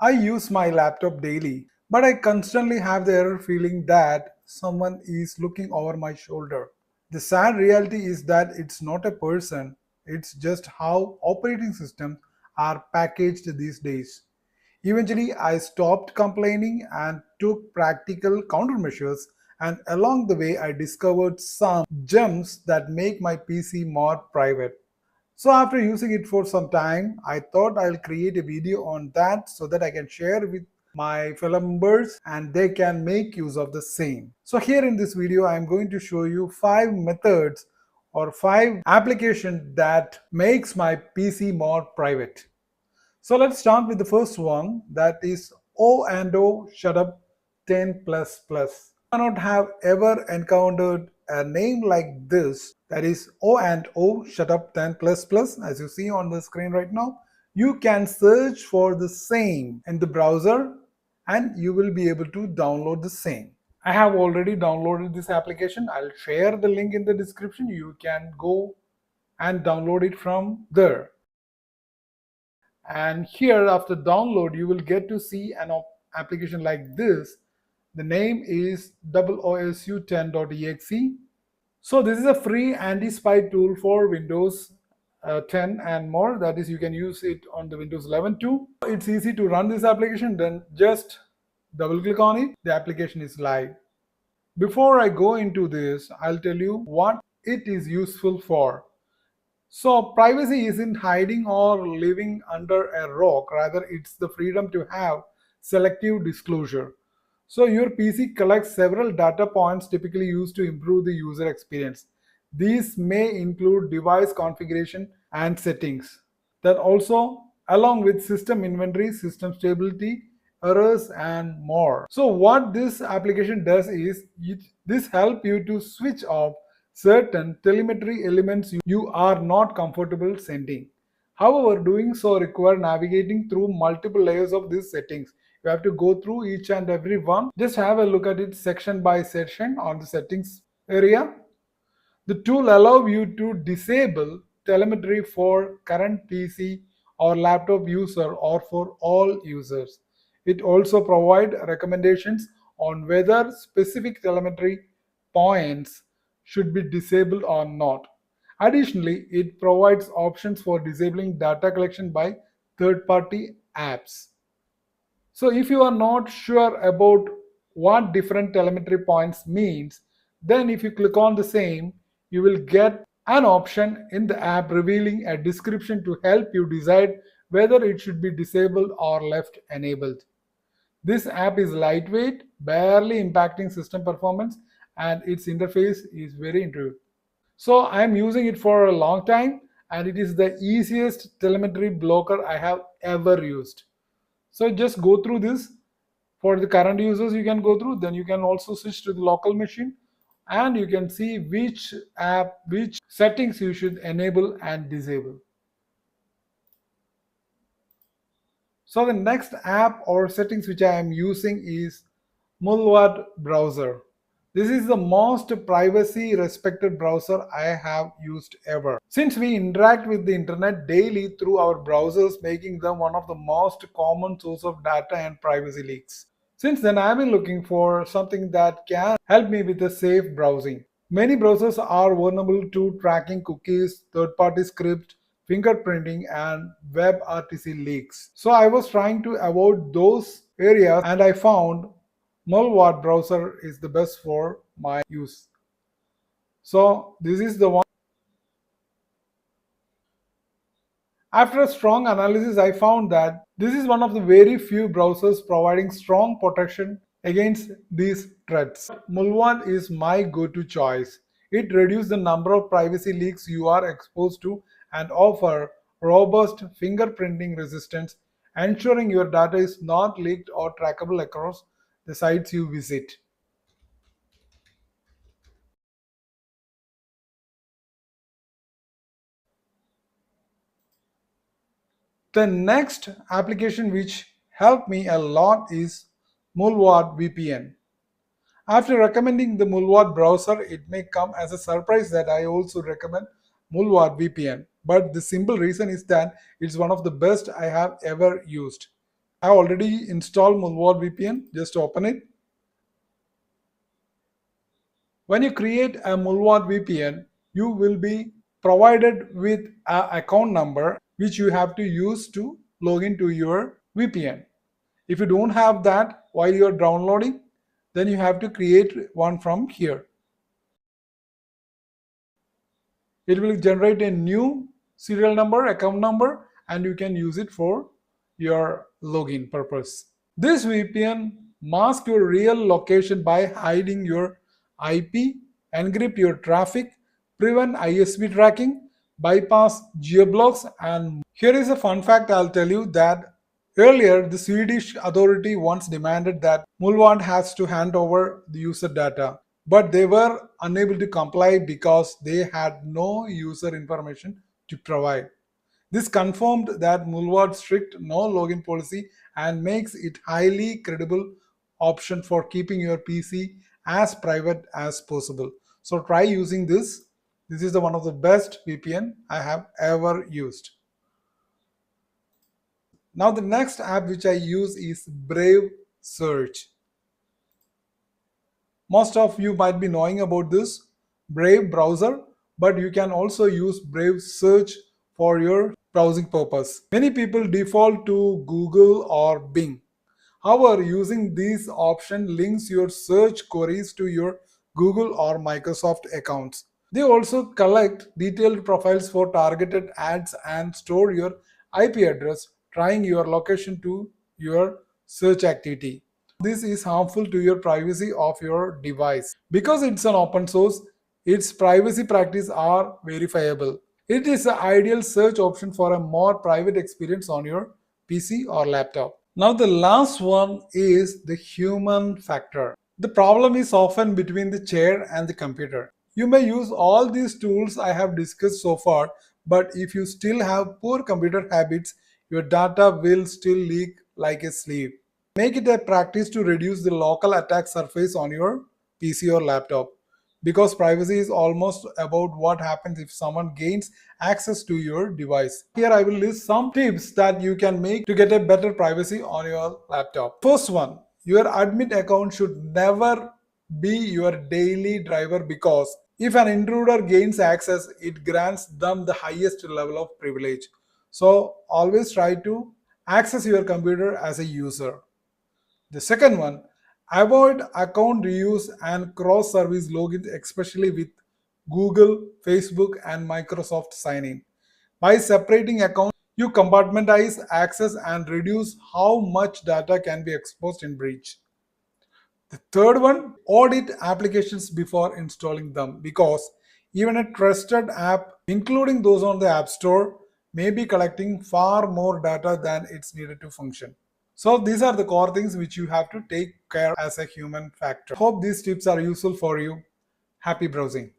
I use my laptop daily, but I constantly have the error feeling that someone is looking over my shoulder. The sad reality is that it's not a person, it's just how operating systems are packaged these days. Eventually, I stopped complaining and took practical countermeasures, and along the way, I discovered some gems that make my PC more private. So after using it for some time, I thought I'll create a video on that so that I can share with my fellow members and they can make use of the same. So here in this video, I'm going to show you 5 methods or 5 applications that makes my PC more private. So let's start with the first one, that is O and O Shutup 10++. I cannot have ever encountered a name like this, that is O and O Shutup 10++, as you see on the screen right now. You can search for the same in the browser and you will be able to download the same. I have already downloaded this application. I'll share the link in the description. You can go and download it from there. And here after download you will get to see an application like this. The name is osu10.exe. So this is a free anti-spy tool for Windows 10 and more. That is, you can use it on the Windows 11 too. It's easy to run this application. Then just double click on it. The application is live. Before I go into this, I'll tell you what it is useful for. So privacy isn't hiding or living under a rock, rather it's the freedom to have selective disclosure. So your PC collects several data points typically used to improve the user experience. These may include device configuration and settings. That also along with system inventory, system stability, errors and more. So what this application does is this helps you to switch off certain telemetry elements you are not comfortable sending. However, doing so requires navigating through multiple layers of these settings. You have to go through each and every one. Just have a look at it section by section on the settings area. The tool allows you to disable telemetry for current PC or laptop user or for all users. It also provides recommendations on whether specific telemetry points should be disabled or not. Additionally, it provides options for disabling data collection by third-party apps. So if you are not sure about what different telemetry points means, then if you click on the same, you will get an option in the app revealing a description to help you decide whether it should be disabled or left enabled. This app is lightweight, barely impacting system performance, and its interface is very intuitive. So I am using it for a long time and it is the easiest telemetry blocker I have ever used. So just go through this. For the current users you can go through, then you can also switch to the local machine and you can see which app, which settings you should enable and disable. So the next app or settings which I am using is Mulvad browser. This is the most privacy respected browser I have used ever. Since we interact with the internet daily through our browsers, making them one of the most common source of data and privacy leaks. Since then, I have been looking for something that can help me with a safe browsing. Many browsers are vulnerable to tracking cookies, third-party scripts, fingerprinting and WebRTC leaks. So I was trying to avoid those areas and I found Mulvad browser is the best for my use. So this is the one. After a strong analysis, I found that this is one of the very few browsers providing strong protection against these threats. Mulvad is my go-to choice. It reduces the number of privacy leaks you are exposed to and offer robust fingerprinting resistance, ensuring your data is not leaked or trackable across the sites you visit. The next application which helped me a lot is Mulvad VPN. After recommending the Mulvad browser, it may come as a surprise that I also recommend Mulvad VPN. But the simple reason is that it's one of the best I have ever used. I already installed Mulwad VPN. Just open it. When you create a Mulwad VPN, you will be provided with an account number which you have to use to log into your VPN. If you don't have that while you're downloading, then you have to create one from here. It will generate a new serial number, account number, and you can use it for your login purpose. This VPN masks your real location by hiding your IP, encrypt your traffic, prevent ISP tracking, bypass geoblocks, and here is a fun fact I'll tell you that earlier the Swedish authority once demanded that Mulwand has to hand over the user data, but they were unable to comply because they had no user information to provide. This confirmed that Mulward's strict no login policy and makes it highly credible option for keeping your PC as private as possible. So try using this. This is one of the best VPN I have ever used. Now the next app which I use is Brave Search. Most of you might be knowing about this Brave browser, but you can also use Brave Search for your browsing purpose. Many people default to Google or Bing. However, using this option links your search queries to your Google or Microsoft accounts. They also collect detailed profiles for targeted ads and store your IP address, trying your location to your search activity. This is harmful to your privacy of your device. Because it's an open source, its privacy practices are verifiable. It is an ideal search option for a more private experience on your PC or laptop. Now the last one is the human factor. The problem is often between the chair and the computer. You may use all these tools I have discussed so far, but if you still have poor computer habits, your data will still leak like a sieve. Make it a practice to reduce the local attack surface on your PC or laptop, because privacy is almost about what happens if someone gains access to your device. Here I will list some tips that you can make to get a better privacy on your laptop. First one, your admin account should never be your daily driver, because if an intruder gains access, it grants them the highest level of privilege. So always try to access your computer as a user. The second one, avoid account reuse and cross-service logins, especially with Google, Facebook, and Microsoft sign-in. By separating accounts, you compartmentalize access and reduce how much data can be exposed in breach. The third one, audit applications before installing them, because even a trusted app, including those on the App Store, may be collecting far more data than it's needed to function. So these are the core things which you have to take care as a human factor. Hope these tips are useful for you. Happy browsing.